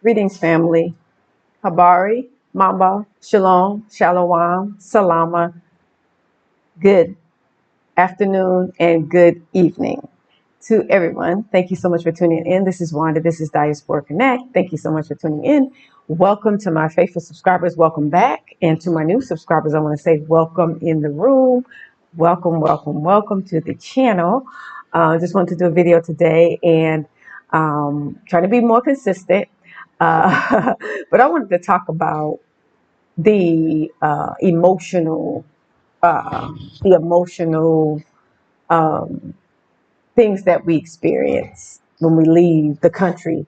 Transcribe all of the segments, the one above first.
Greetings, family. Habari, Mamba, Shalom, Shalom, Salama. Good afternoon and good evening to everyone. Thank you so much for tuning in. This is Wanda. This is Diaspora Connect. Thank you so much for tuning in. Welcome to my faithful subscribers. Welcome back. And to my new subscribers, I want to say welcome in the room. Welcome, welcome, welcome to the channel. Just wanted to do a video today and trying to be more consistent. But I wanted to talk about the emotional um, things that we experience when we leave the country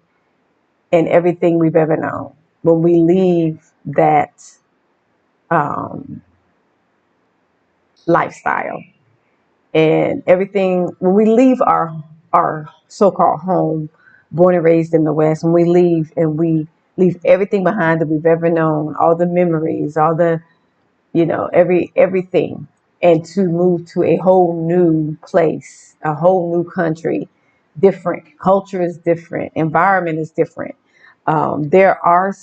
and everything we've ever known. When we leave that um, lifestyle and everything, when we leave our so-called home, born and raised in the West, when we leave and we leave everything behind that we've ever known, all the memories, all the everything, and to move to a whole new place, a whole new country, different culture is different, environment is different. There are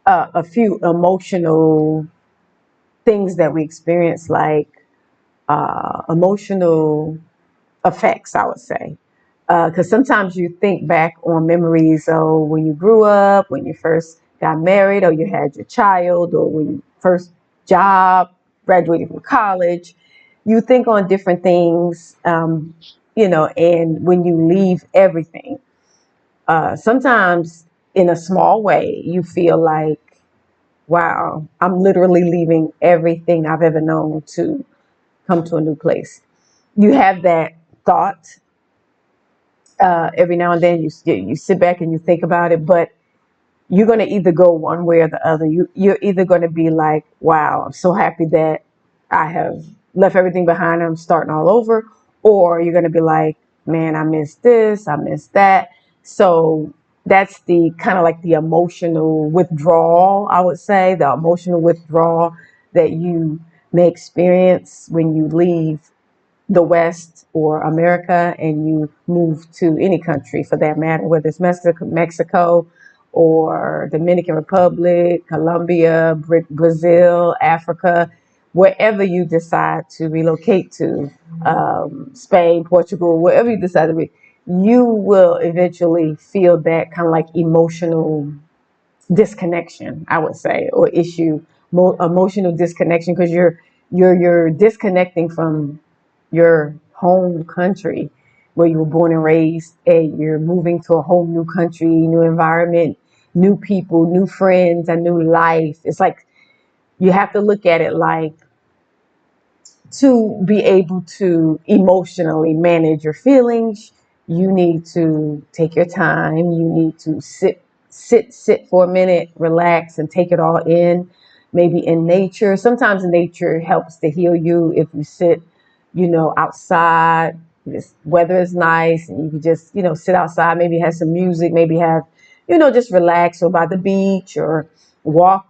a few emotional things that we experience, like emotional effects, I would say. Because sometimes you think back on memories, when you grew up, when you first got married, or you had your child, or when you first job, graduated from college. You think on different things, and when you leave everything, sometimes in a small way, you feel like, wow, I'm literally leaving everything I've ever known to come to a new place. You have that thought every now and then. You sit back and you think about it, but you're going to either go one way or the other. You're either going to be like, wow, I'm so happy that I have left everything behind and I'm starting all over, or you're going to be like, man, I miss this, I miss that. So that's the kind of like the emotional withdrawal, I would say, the emotional withdrawal that you may experience when you leave the West or America and you move to any country for that matter, whether it's Mexico or Dominican Republic, Colombia, Brazil, Africa, wherever you decide to relocate to, Spain, Portugal, wherever you decide to be, you will eventually feel that kind of like emotional disconnection, I would say, or emotional disconnection, because you're disconnecting from your home country where you were born and raised, and you're moving to a whole new country, new environment, new people, new friends, a new life. It's like you have to look at it like, to be able to emotionally manage your feelings, you need to take your time. You need to sit for a minute, relax, and take it all in. Maybe in nature. Sometimes nature helps to heal you. If you sit, outside, this weather is nice, and you can just, sit outside, maybe have some music, maybe have, just relax, or by the beach, or walk,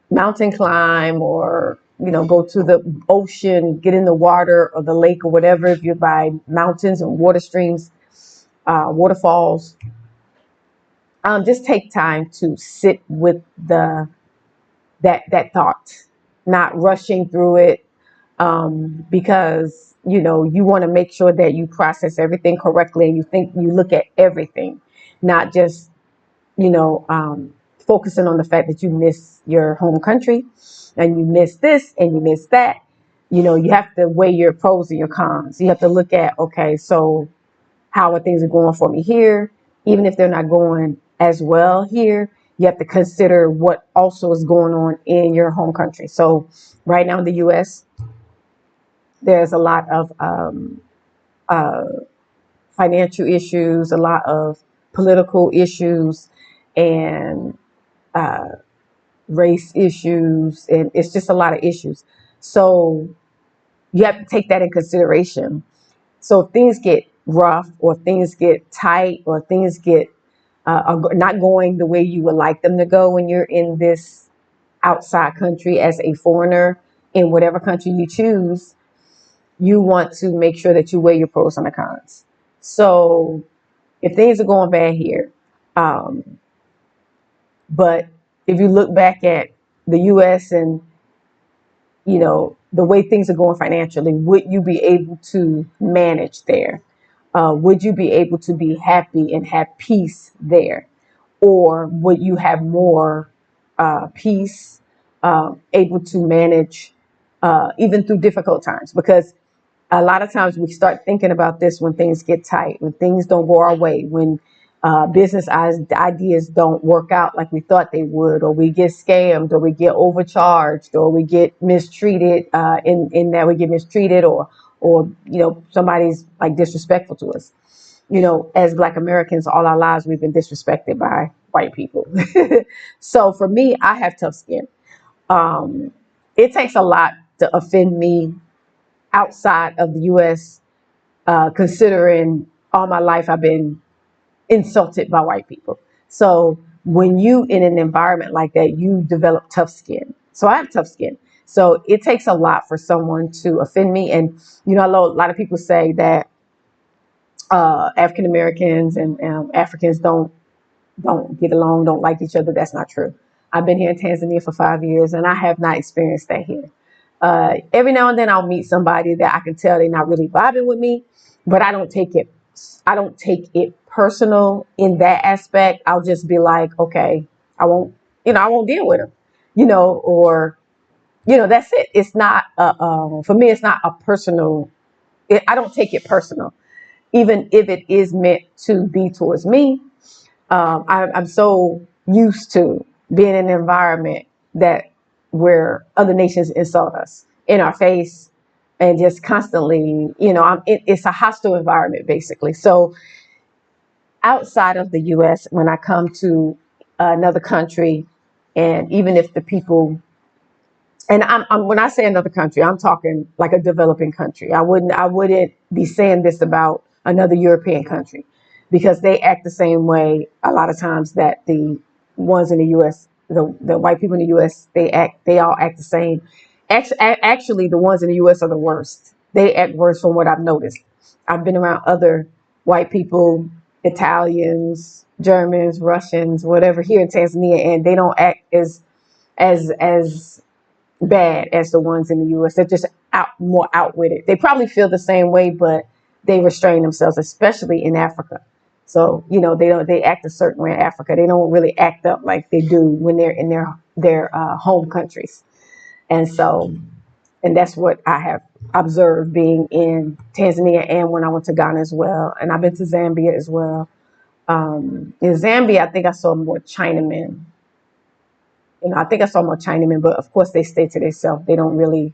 mountain climb, or go to the ocean, get in the water or the lake or whatever. If you're by mountains and water streams, waterfalls, just take time to sit with that thought, not rushing through it, because you want to make sure that you process everything correctly, and you look at everything, not just focusing on the fact that you miss your home country and you miss this and you miss that. You have to weigh your pros and your cons. You have to look at, okay, so how are things going for me here? Even if they're not going as well here, you have to consider what also is going on in your home country. So right now in the U.S., there's a lot of uh, financial issues, a lot of political issues, and uh, race issues, and it's just a lot of issues. So you have to take that in consideration. So if things get rough, or things get tight, or things get are not going the way you would like them to go when you're in this outside country as a foreigner, in whatever country you choose, you want to make sure that you weigh your pros and the cons. So if things are going bad here, Um, but if you look back at the U.S. and the way things are going financially, would you be able to manage there? Would you be able to be happy and have peace there? Or would you have more peace, able to manage even through difficult times? Because a lot of times we start thinking about this when things get tight, when things don't go our way, when business ideas don't work out like we thought they would, or we get scammed, or we get overcharged, or we get mistreated, in that we get mistreated, or somebody's like disrespectful to us. As Black Americans, all our lives we've been disrespected by white people. So for me, I have tough skin. Um, it takes a lot to offend me outside of the U.S., considering all my life I've been insulted by white people. So when you in an environment like that, you develop tough skin. So I have tough skin. So it takes a lot for someone to offend me. And, a lot of people say that African Americans and Africans don't get along, don't like each other. That's not true. I've been here in Tanzania for 5 years, and I have not experienced that here. Every now and then I'll meet somebody that I can tell they're not really vibing with me, but I don't take it. I don't take it personal in that aspect. I'll just be like, okay, I won't deal with them, or that's it. It's not for me. It's not a personal. I don't take it personal, even if it is meant to be towards me. I'm so used to being in an environment that where other nations insult us in our face and just constantly, it's a hostile environment basically. So outside of the U.S., when I come to another country, and even if the people, and when I say another country, I'm talking like a developing country. I wouldn't be saying this about another European country, because they act the same way a lot of times that the ones in the U.S., the white people in the U.S., they all act the same. Actually, the ones in the U.S. are the worst. They act worse from what I've noticed. I've been around other white people, Italians, Germans, Russians, whatever, here in Tanzania, and they don't act as bad as the ones in the U.S. They're just more out with it. They probably feel the same way, but they restrain themselves, especially in Africa. So they act a certain way in Africa. They don't really act up like they do when they're in their home countries. And that's what I have observed being in Tanzania, and when I went to Ghana as well, and I've been to Zambia as well. In Zambia, I think I saw more Chinamen. I think I saw more Chinamen, but of course they stay to themselves. They don't really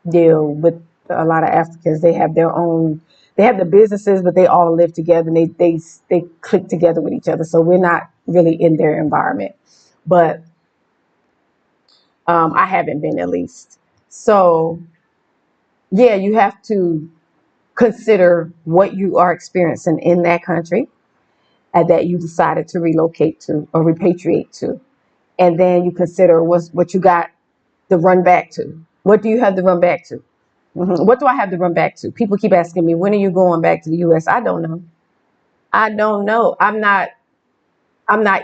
deal with a lot of Africans. They have their own. They have the businesses, but they all live together, and they click together with each other. So we're not really in their environment. But I haven't been, at least. So yeah, you have to consider what you are experiencing in that country, that you decided to relocate to or repatriate to, and then you consider what you got to run back to. What do you have to run back to? What do I have to run back to? People keep asking me, when are you going back to the U.S.? I don't know. I don't know. I'm not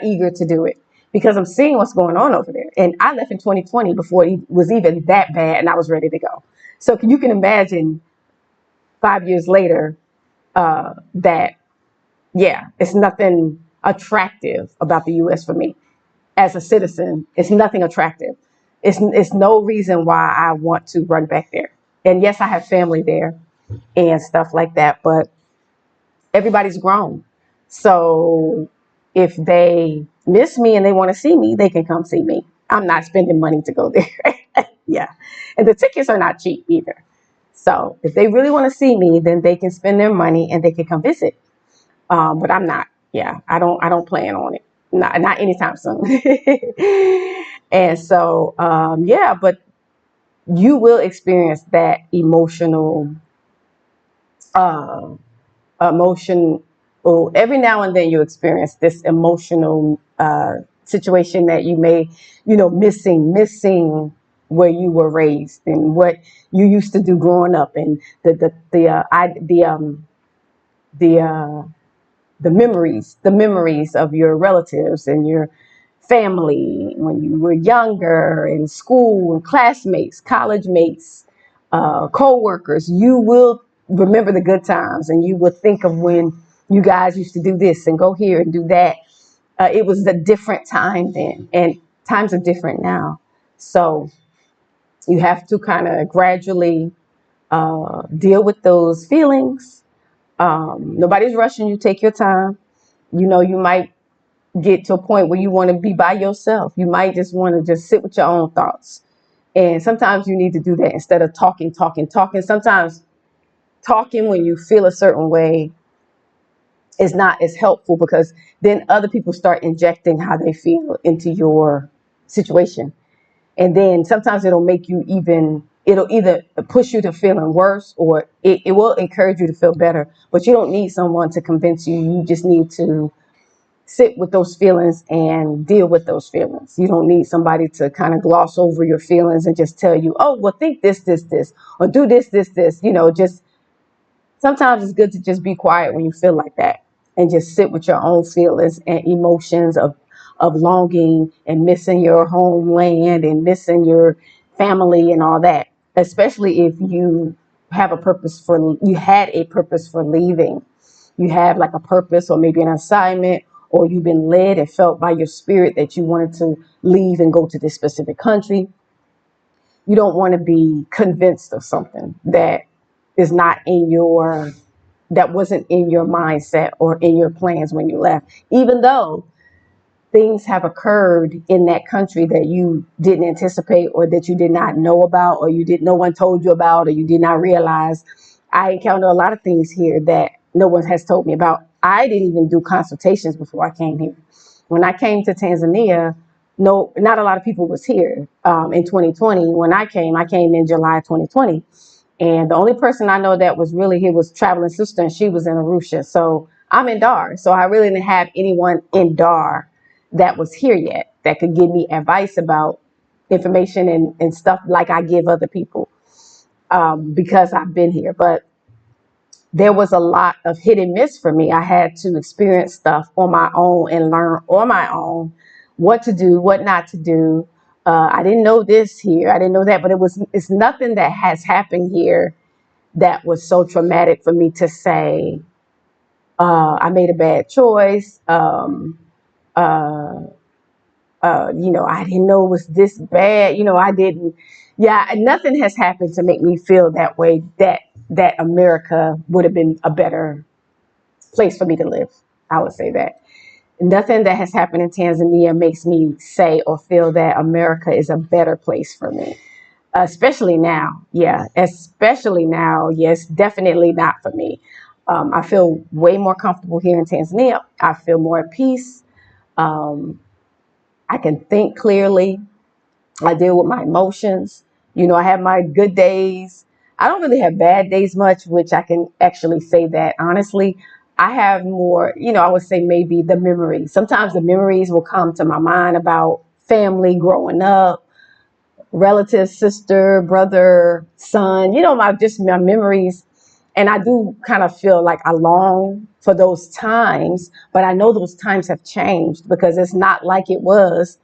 eager to do it, because I'm seeing what's going on over there. And I left in 2020 before it was even that bad, and I was ready to go. So you can imagine 5 years later, that, yeah, it's nothing attractive about the U.S. for me. As a citizen, it's nothing attractive. It's no reason why I want to run back there. And yes, I have family there and stuff like that, but everybody's grown. So if they miss me and they want to see me, they can come see me. I'm not spending money to go there. Yeah. And the tickets are not cheap either. So if they really want to see me, then they can spend their money and they can come visit. But I'm not. Yeah, I don't plan on it. Not anytime soon. And so, yeah, but you will experience that uh, emotion. Oh, every now and then you experience this emotional situation that you may, missing where you were raised and what you used to do growing up, and the the memories of your relatives and your family when you were younger, in school, and classmates, college mates, co-workers. You will remember the good times, and you will think of when you guys used to do this and go here and do that. It was a different time then, and times are different now. So you have to kind of gradually deal with those feelings. Nobody's rushing you. Take your time. You might get to a point where you want to be by yourself. You might just want to just sit with your own thoughts. And sometimes you need to do that instead of talking. Sometimes talking when you feel a certain way is not as helpful, because then other people start injecting how they feel into your situation. And then sometimes it'll either push you to feeling worse, or it will encourage you to feel better. But you don't need someone to convince you. You just need to sit with those feelings and deal with those feelings. You don't need somebody to kind of gloss over your feelings and just tell you, oh, well, think this, or do this. Just sometimes it's good to just be quiet when you feel like that and just sit with your own feelings and emotions of longing and missing your homeland and missing your family and all that, especially if you had a purpose for leaving. You have like a purpose or maybe an assignment, or you've been led and felt by your spirit that you wanted to leave and go to this specific country. You don't want to be convinced of something that is not that wasn't in your mindset or in your plans when you left, even though things have occurred in that country that you didn't anticipate, or that you did not know about, or no one told you about, or you did not realize. I encounter a lot of things here that no one has told me about. I didn't even do consultations before I came here. When I came to Tanzania, no, not a lot of people was here. In 2020, when I came in July 2020. And the only person I know that was really here was traveling sister, and she was in Arusha. So I'm in Dar. So I really didn't have anyone in Dar that was here yet that could give me advice about information and stuff like I give other people, because I've been here. But there was a lot of hit and miss for me. I had to experience stuff on my own and learn on my own what to do, what not to do. I didn't know this here. I didn't know that, but it's nothing that has happened here that was so traumatic for me to say, I made a bad choice. I didn't know it was this bad. I didn't. Yeah, nothing has happened to make me feel that way, that America would have been a better place for me to live. I would say that. Nothing that has happened in Tanzania makes me say or feel that America is a better place for me. Especially now. Yeah, especially now. Yes, definitely not for me. I feel way more comfortable here in Tanzania. I feel more at peace. Um, I can think clearly. I deal with my emotions. I have my good days. I don't really have bad days much, which I can actually say that honestly. I have more, I would say maybe the memories. Sometimes the memories will come to my mind about family growing up, relatives, sister, brother, son, my memories. And I do kind of feel like I long for those times, but I know those times have changed because it's not like it was.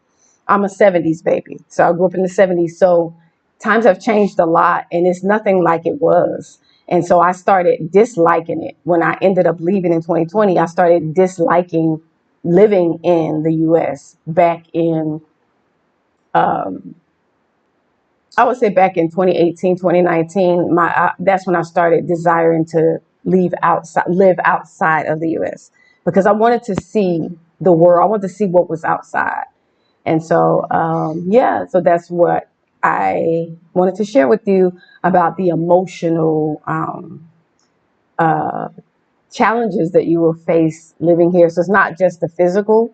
I'm a 70s baby. So I grew up in the 70s. So times have changed a lot, and it's nothing like it was. And so I started disliking it. When I ended up leaving in 2020, I started disliking living in the US back in, I would say back in 2018, 2019, that's when I started desiring to live outside of the US, because I wanted to see the world. I wanted to see what was outside. And so, so that's what I wanted to share with you about the emotional challenges that you will face living here. So it's not just the physical.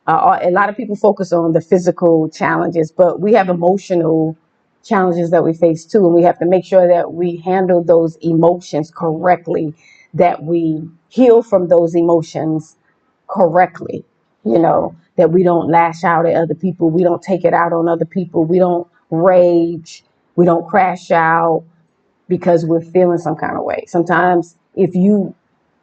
A lot of people focus on the physical challenges, but we have emotional challenges that we face too. And we have to make sure that we handle those emotions correctly, that we heal from those emotions correctly, that we don't lash out at other people. We don't take it out on other people. We don't rage. We don't crash out because we're feeling some kind of way. Sometimes if you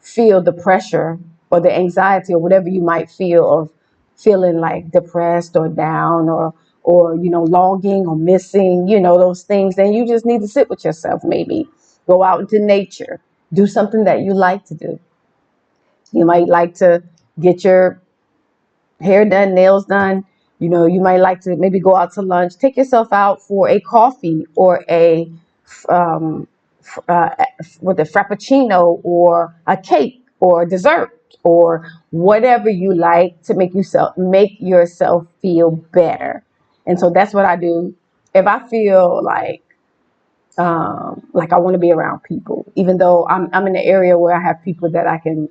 feel the pressure or the anxiety or whatever you might feel of feeling like depressed or down or longing or missing, those things, then you just need to sit with yourself. Maybe go out into nature, do something that you like to do. You might like to get your hair done, nails done. You might like to maybe go out to lunch, take yourself out for a coffee or a um, uh, with a frappuccino or a cake or dessert or whatever you like to make yourself feel better. And so that's what I do. If I feel like I want to be around people, even though I'm in an area where I have people that I can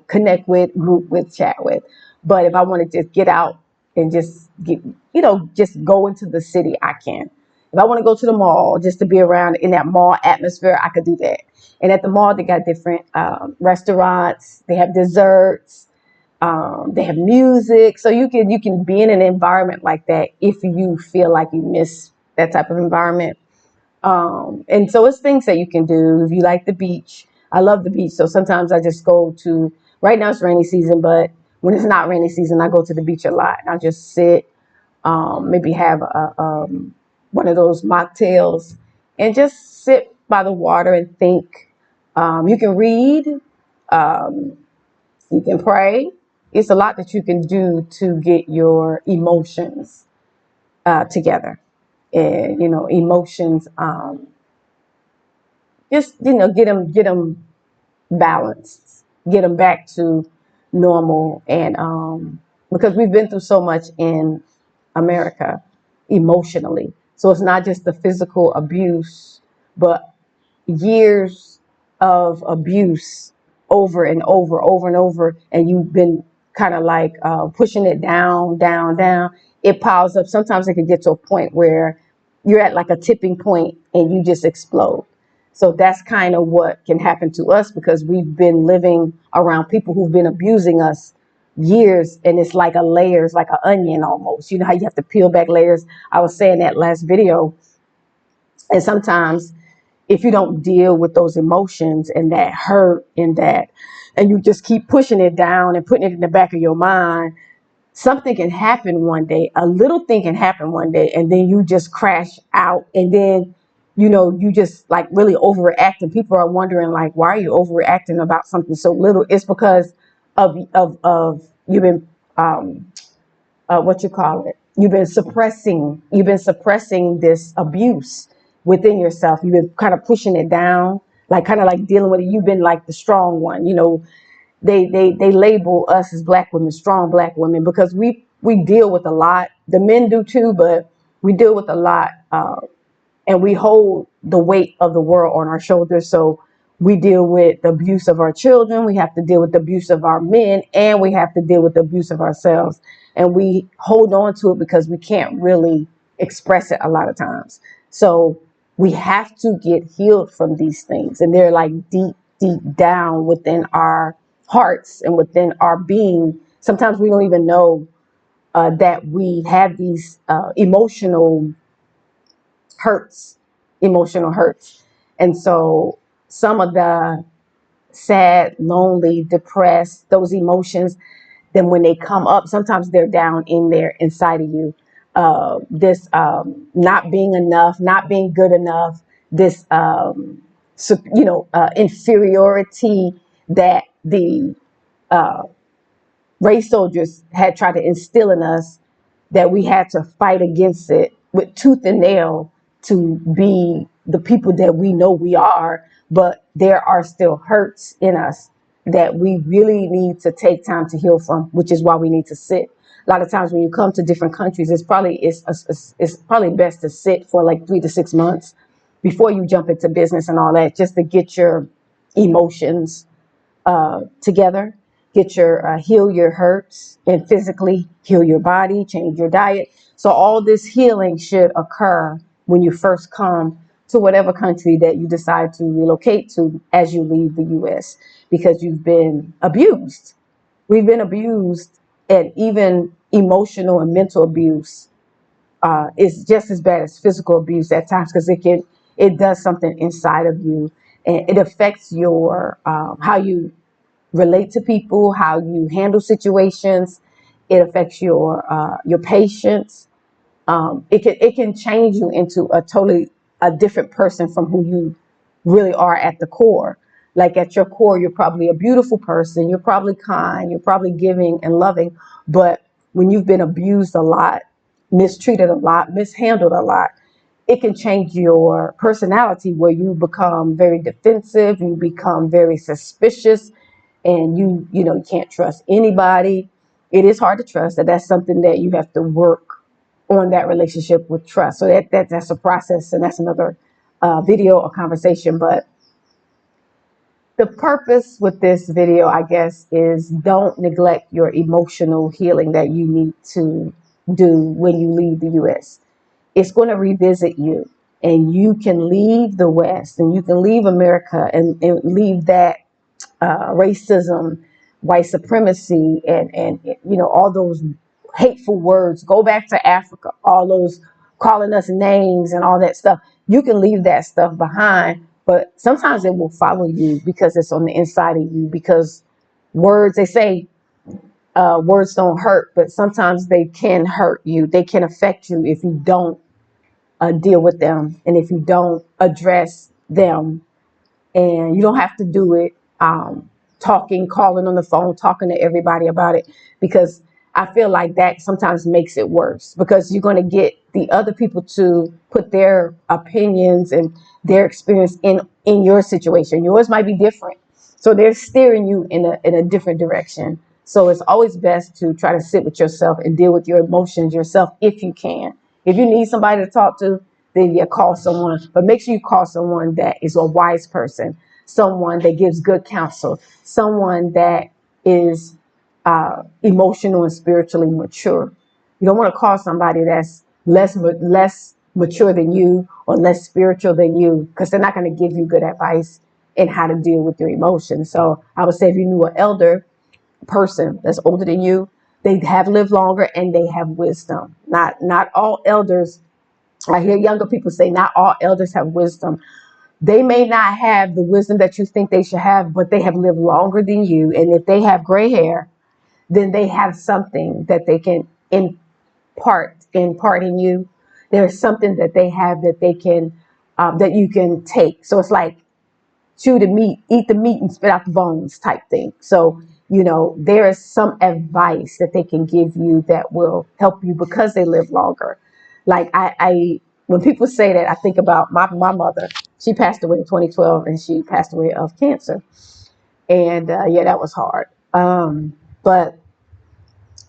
connect with, group with, chat with. But if I want to just get out and just go into the city, I can. If I want to go to the mall just to be around in that mall atmosphere, I could do that. And at the mall, they got different restaurants. They have desserts. They have music. So you can be in an environment like that if you feel like you miss that type of environment. And so it's things that you can do. If you like the beach, I love the beach. So sometimes I just go to, right now it's rainy season, but when it's not rainy season, I go to the beach a lot. And I just sit, maybe have one of those mocktails and just sit by the water and think. You can read, um, you can pray. It's a lot that you can do to get your emotions together. And, emotions, just get them balanced, get them back to normal. And because we've been through so much in America emotionally, so it's not just the physical abuse, but years of abuse over and over and over, and you've been kind of like pushing it down, down, down. It piles up. Sometimes it can get to a point where you're at like a tipping point and you just explode. So that's kind of what can happen to us because we've been living around people who've been abusing us years, and it's like a layers, like an onion almost. You know how you have to peel back layers. I was saying that last video, and sometimes if you don't deal with those emotions and that hurt and you just keep pushing it down and putting it in the back of your mind, something can happen one day, a little thing can happen one day, and then you just crash out. And then, you just like really overreact, and people are wondering like, why are you overreacting about something so little? It's because of you've been, what you call it, you've been suppressing this abuse within yourself. You've been kind of pushing it down, like kind of like dealing with it. You've been like the strong one. They label us as black women, strong black women, because we deal with a lot. The men do too, but we deal with a lot, and we hold the weight of the world on our shoulders. So we deal with the abuse of our children, we have to deal with the abuse of our men, and we have to deal with the abuse of ourselves. And we hold on to it because we can't really express it a lot of times. So we have to get healed from these things. And they're like deep, deep down within our hearts and within our being. Sometimes we don't even know that we have these hurts, emotional hurts. And so some of the sad, lonely, depressed, those emotions, then when they come up, sometimes they're down in there inside of you. This not being enough, not being good enough, this inferiority that the race soldiers had tried to instill in us, that we had to fight against it with tooth and nail to be the people that we know we are. But there are still hurts in us that we really need to take time to heal from, which is why we need to sit. A lot of times when you come to different countries, it's probably best to sit for like 3 to 6 months before you jump into business and all that, just to get your emotions together, get your heal your hurts, and physically heal your body, change your diet. So all this healing should occur when you first come to whatever country that you decide to relocate to as you leave the U.S., because you've been abused. We've been abused, and even emotional and mental abuse is just as bad as physical abuse at times, because it does something inside of you, and it affects your how you relate to people, how you handle situations. It affects your patience. It can change you into a different person from who you really are at the core. Like at your core, you're probably a beautiful person. You're probably kind. You're probably giving and loving. But when you've been abused a lot, mistreated a lot, mishandled a lot, it can change your personality where you become very defensive. You become very suspicious, and you can't trust anybody. It is hard to trust. That's something that you have to work on, that relationship with trust. So that's a process, and that's another video or conversation. But the purpose with this video, I guess, is don't neglect your emotional healing that you need to do when you leave the U.S. It's going to revisit you, and you can leave the West, and you can leave America, and leave that racism, white supremacy, and all those hateful words. Go back to Africa, all those calling us names and all that stuff. You can leave that stuff behind, but sometimes it will follow you because it's on the inside of you. Because words, they say, words don't hurt, but sometimes they can hurt you. They can affect you if you don't deal with them, and if you don't address them. And you don't have to do it calling on the phone, talking to everybody about it, because I feel like that sometimes makes it worse, because you're going to get the other people to put their opinions and their experience in your situation. Yours might be different, so they're steering you in a different direction. So it's always best to try to sit with yourself and deal with your emotions yourself if you can. If you need somebody to talk to, then you call someone, but make sure you call someone that is a wise person, someone that gives good counsel, someone that is emotional and spiritually mature. You don't want to call somebody that's less mature than you or less spiritual than you, because they're not going to give you good advice in how to deal with your emotions. So I would say if you knew an elder person that's older than you, they have lived longer and they have wisdom. Not all elders. I hear younger people say not all elders have wisdom. They may not have the wisdom that you think they should have, but they have lived longer than you. And if they have gray hair, then they have something that they can impart in you. There's something that they have that they can that you can take. So it's like chew the meat, eat the meat and spit out the bones type thing. So, there is some advice that they can give you that will help you because they live longer. Like when people say that, I think about my mother. She passed away in 2012, and she passed away of cancer. And yeah, that was hard. But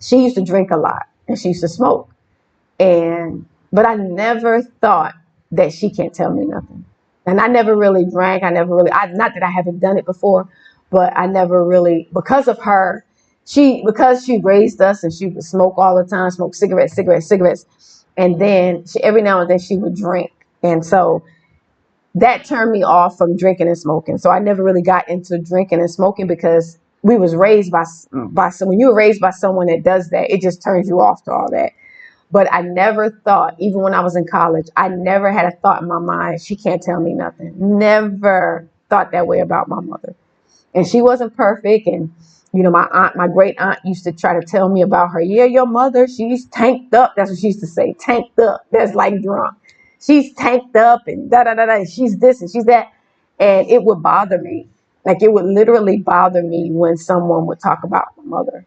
she used to drink a lot, and she used to smoke. But I never thought that she can't tell me nothing. And I never really drank. Not that I haven't done it before, but I never really, because of her, because she raised us and she would smoke all the time, smoke cigarettes. And then every now and then she would drink. And so that turned me off from drinking and smoking. So I never really got into drinking and smoking, because we was raised by when you were raised by someone that does that, it just turns you off to all that. But I never thought, even when I was in college, I never had a thought in my mind, she can't tell me nothing. Never thought that way about my mother. And she wasn't perfect. And, my great aunt used to try to tell me about her. Yeah, your mother, she's tanked up. That's what she used to say. Tanked up. That's like drunk. She's tanked up and da-da-da-da. She's this and she's that. And it would bother me. Like, it would literally bother me when someone would talk about my mother.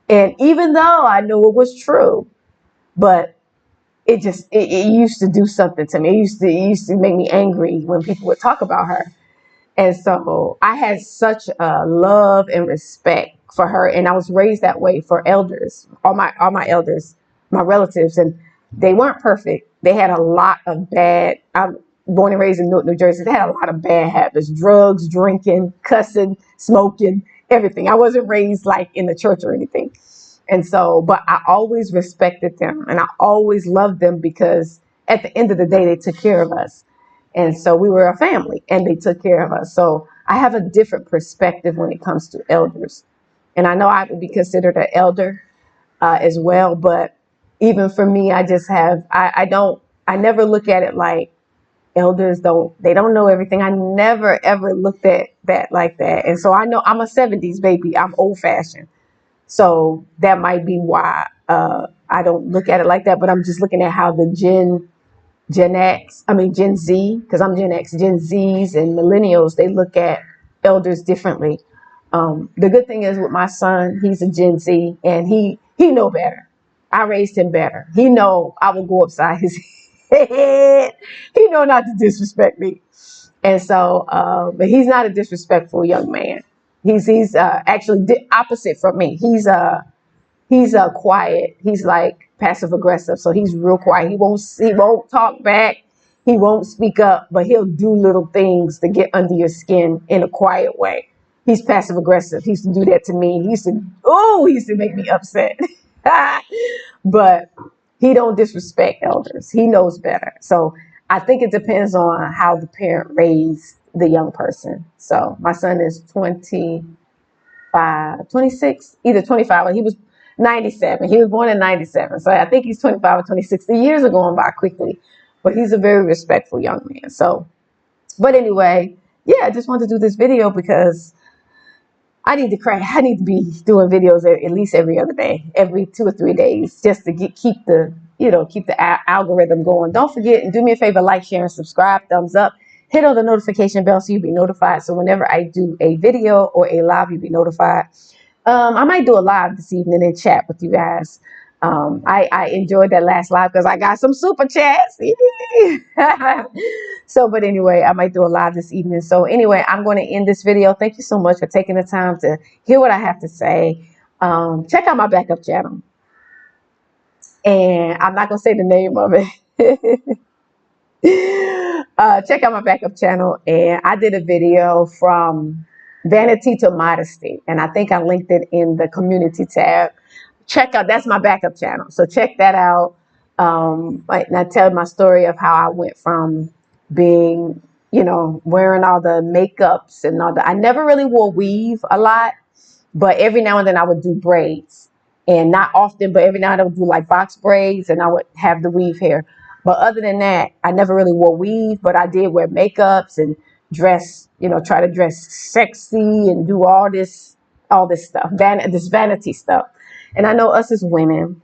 And even though I knew it was true, but it used to do something to me. It used to make me angry when people would talk about her. And so I had such a love and respect for her, and I was raised that way for elders, all my elders, my relatives, and they weren't perfect. They had a lot of bad. I'm born and raised in Newark, New Jersey. They had a lot of bad habits: drugs, drinking, cussing, smoking, everything. I wasn't raised like in the church or anything. And so, but I always respected them, and I always loved them, because at the end of the day, they took care of us. And so we were a family, and they took care of us. So I have a different perspective when it comes to elders. And I know I would be considered an elder as well. But even for me, I never look at it like elders don't know everything. I never ever looked at that like that. And so I know I'm a 70s baby. I'm old fashioned. So that might be why I don't look at it like that, but I'm just looking at how the Gen Z, because I'm Gen X, Gen Zs and millennials, they look at elders differently. The good thing is with my son, he's a Gen Z and he know better. I raised him better. He know I will go upside his head. He know not to disrespect me. And so, but he's not a disrespectful young man. He's actually opposite from me. He's quiet. He's like passive aggressive. So he's real quiet. He won't talk back. He won't speak up, but he'll do little things to get under your skin in a quiet way. He's passive aggressive. He used to do that to me. He used to make me upset. But he don't disrespect elders. He knows better. So I think it depends on how the parent raised the young person. So my son is 26, either 25 or he was 97. He was born in 97. So I think he's 25 or 26. The years are going by quickly, but he's a very respectful young man. So, but anyway, yeah, I just wanted to do this video because I need to be doing videos at least every other day, every 2 or 3 days, just to keep the algorithm going. Don't forget and do me a favor, like, share, and subscribe, thumbs up. Hit on the notification bell so you'll be notified. So whenever I do a video or a live, you'll be notified. I might do a live this evening and chat with you guys. I enjoyed that last live because I got some super chats. So, but anyway, I might do a live this evening. So anyway, I'm going to end this video. Thank you so much for taking the time to hear what I have to say. Check out my backup channel. And I'm not going to say the name of it. Check out my backup channel. And I did a video from vanity to modesty. And I think I linked it in the community tab. Check out, that's my backup channel. So check that out. And I tell my story of how I went from being, wearing all the makeups and all I never really wore weave a lot, but every now and then I would do braids. And not often, but every now and then I would do like box braids and I would have the weave hair. But other than that, I never really wore weave, but I did wear makeups and dress, try to dress sexy and do all this stuff, this vanity stuff. And I know us as women,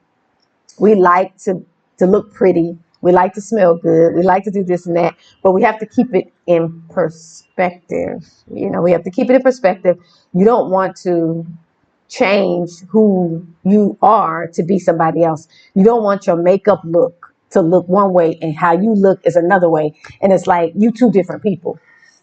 we like to look pretty. We like to smell good. We like to do this and that, but we have to keep it in perspective. We have to keep it in perspective. You don't want to change who you are to be somebody else. You don't want your makeup look to look one way and how you look is another way. And it's like you two different people.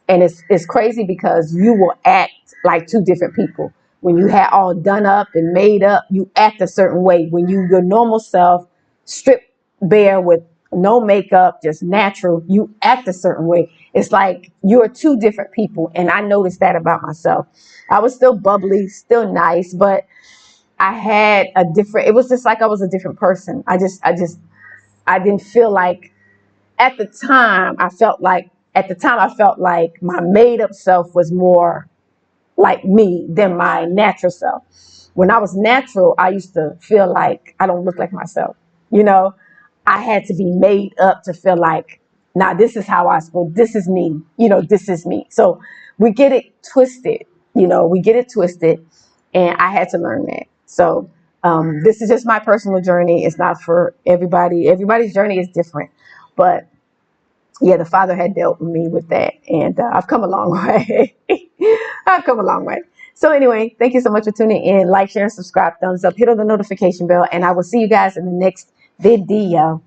And it's crazy because you will act like two different people. When you had all done up and made up, you act a certain way. When your normal self, stripped bare with no makeup, just natural, you act a certain way. It's like you're two different people. And I noticed that about myself. I was still bubbly, still nice, but I had it was just like I was a different person. I didn't feel like at the time I felt like my made up self was more like me than my natural self. When I was natural, I used to feel like I don't look like myself. I had to be made up to feel like, nah, this is how I spoke. This is me. This is me. So we get it twisted. And I had to learn that. So this is just my personal journey. It's not for everybody. Everybody's journey is different. But yeah, the Father had dealt with me with that. And I've come a long way. I've come a long way. So anyway, thank you so much for tuning in. Like, share, and subscribe, thumbs up, hit on the notification bell. And I will see you guys in the next video.